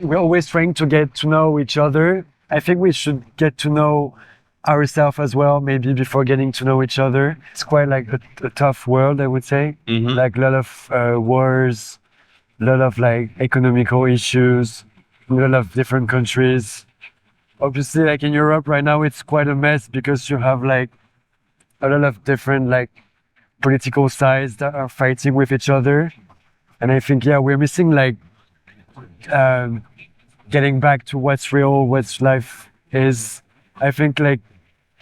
we're always trying to get to know each other. I think we should get to know ourselves as well, maybe before getting to know each other. It's quite like a tough world, I would say. Like a lot of wars, a lot of like economical issues, a lot of different countries. Obviously, like in Europe right now, it's quite a mess because you have like a lot of different like political sides that are fighting with each other. And I think, yeah, we're missing like getting back to what's real, what life is. I think like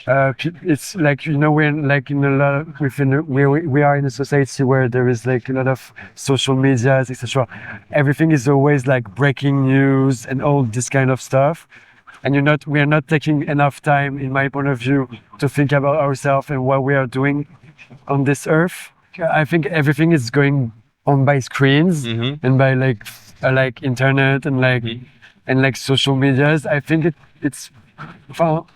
it's like, you know, we're like in a lot of, we are in a society where there is like a lot of social medias, etc. Everything is always like breaking news and all this kind of stuff. And we are not taking enough time, in my point of view, to think about ourselves and what we are doing on this earth. I think everything is going on by screens and by like internet and like social medias. I think it's well,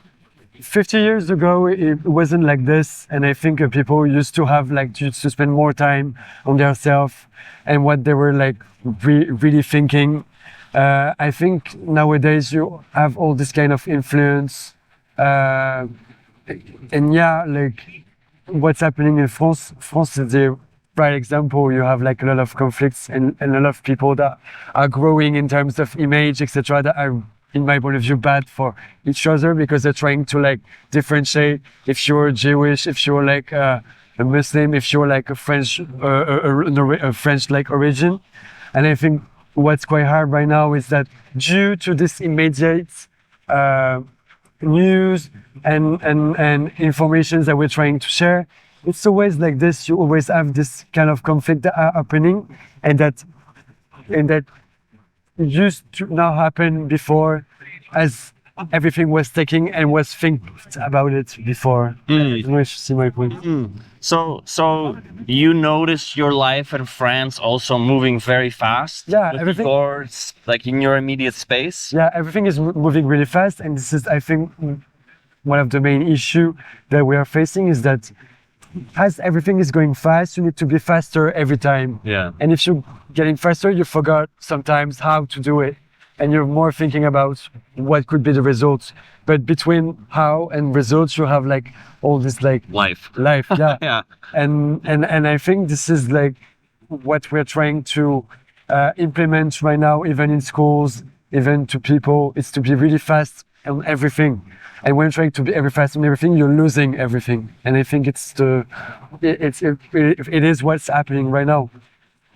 50 years ago it wasn't like this, and I think people used to have like to spend more time on themselves and what they were like really thinking. I think nowadays you have all this kind of influence, and yeah, like what's happening in France. France is the right example. You have like a lot of conflicts and a lot of people that are growing in terms of image, etc. That are, in my point of view, bad for each other because they're trying to like differentiate if you're Jewish, if you're like a Muslim, if you're like a French, a French like origin. And I think what's quite hard right now is that due to this immediate news and information that we're trying to share, it's always like this. You always have this kind of conflict that are happening, and that used to not happen before, as everything was taking and was think about it before. I don't know if you see my point. So you notice your life in France also moving very fast? Yeah, with everything. yours, like in your immediate space? Yeah, everything is moving really fast, and this is, I think, one of the main issue that we are facing is that as everything is going fast, you need to be faster every time. Yeah. And if you're getting faster, you forgot sometimes how to do it, and you're more thinking about what could be the results. But between how and results, you have like all this like Life. yeah. Yeah. And I think this is like what we're trying to implement right now, even in schools, even to people. It's to be really fast on everything. And when trying to be every fast on everything, you're losing everything. And I think it is what's happening right now.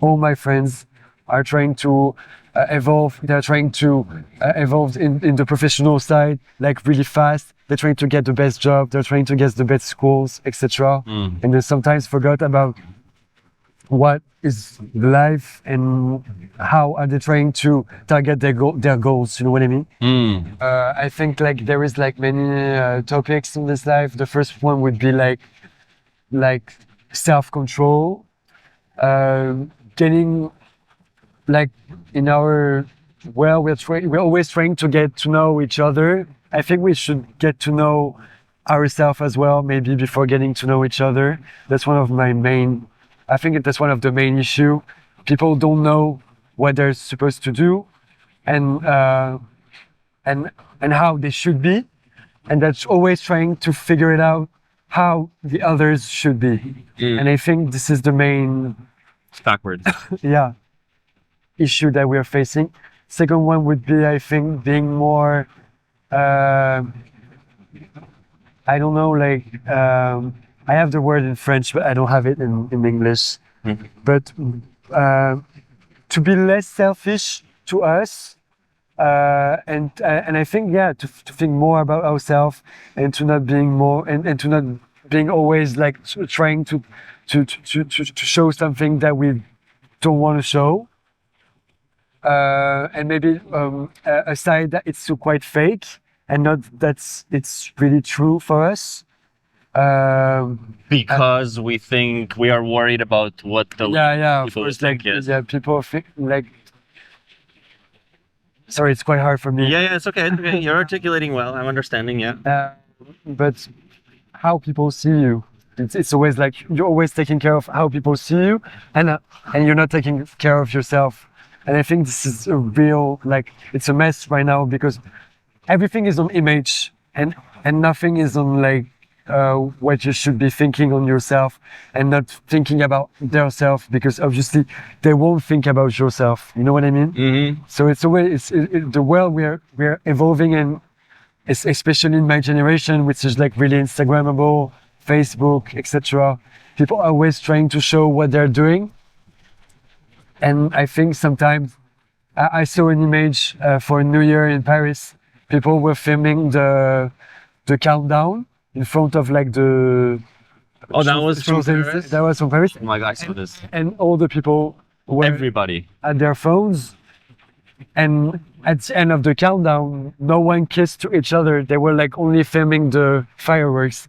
All my friends are trying to evolve. They're trying to evolve in the professional side, like really fast. They're trying to get the best job. They're trying to get the best schools, etc. And they sometimes forgot about what is life and how are they trying to target their goals. You know what I mean? I think like there is like many topics in this life. The first one would be like self-control, getting like in our we're always trying to get to know each other. I think we should get to know ourselves as well, maybe before getting to know each other. That's one of my main. I think that's one of the main issue. People don't know what they're supposed to do, and how they should be, and that's always trying to figure it out how the others should be. And I think this is the main It's backwards. issue that we are facing. Second one would be, I think, being more. I don't know, like. I have the word in French, but I don't have it in English. But to be less selfish to us, and I think, yeah, to think more about ourselves, and to not being more and to not being always like trying to show something that we don't want to show, and maybe a side that it's quite fake and not that it's really true for us. Because we think we are worried about what the of people course, think like is. yeah, people think like. Sorry, it's quite hard for me. Yeah, it's okay. It's okay. You're articulating well. I'm understanding. Yeah. But how people see you, it's always like you're always taking care of how people see you, and you're not taking care of yourself. And I think this is a real, like, it's a mess right now because everything is on image and nothing is on like what you should be thinking on yourself and not thinking about their self, because obviously they won't think about yourself. You know what I mean? Mm-hmm. So it's a way, the world we're evolving in, especially in my generation, which is like really Instagrammable, Facebook, etc. People are always trying to show what they're doing. And I think sometimes I saw an image for New Year in Paris. People were filming the countdown in front of like the. Oh, that was from Paris? That was from Paris. Oh my God, I saw this. And all the people were Everybody. at their phones. And at the end of the countdown, no one kissed to each other. They were like only filming the fireworks.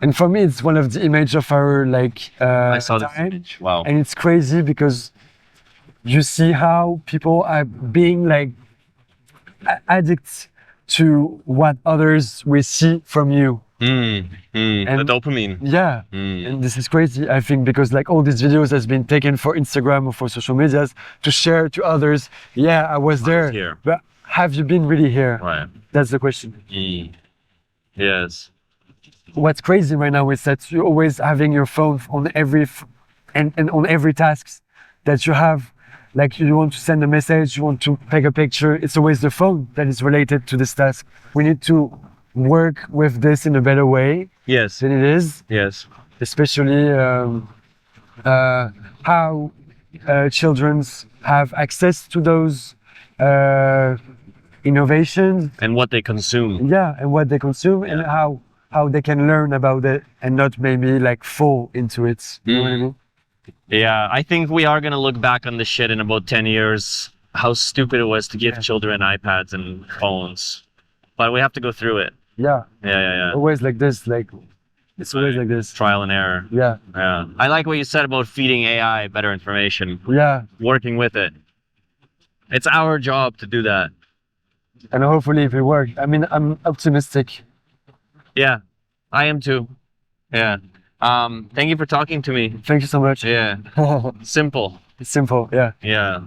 And for me, it's one of the image of our like. I saw this time. image. Wow. And it's crazy because you see how people are being like addicts to what others will see from you. The dopamine. Yeah. And this is crazy, I think, because like all these videos has been taken for Instagram or for social medias to share to others. Yeah, I was there, here. but have you been really here? Right. That's the question. Yes. What's crazy right now is that you're always having your phone on every and on every task that you have. Like you want to send a message, you want to take a picture, it's always the phone that is related to this task. We need to work with this in a better way Yes. than it is, Yes. especially how children have access to those innovations. And what they consume. Yeah, and what they consume and how they can learn about it and not maybe like fall into it. You know what I mean? Yeah, I think we are gonna look back on this shit in about 10 years. How stupid it was to give children iPads and phones. But we have to go through it. Yeah. Yeah. Always like this, like it's always like this. Trial and error. Yeah. Yeah. I like what you said about feeding AI better information. Yeah. Working with it. It's our job to do that. And hopefully if it works. I mean, I'm optimistic. Yeah, I am too. Yeah. Thank you for talking to me. Thank you so much. Yeah. Simple. It's simple. Yeah. Yeah.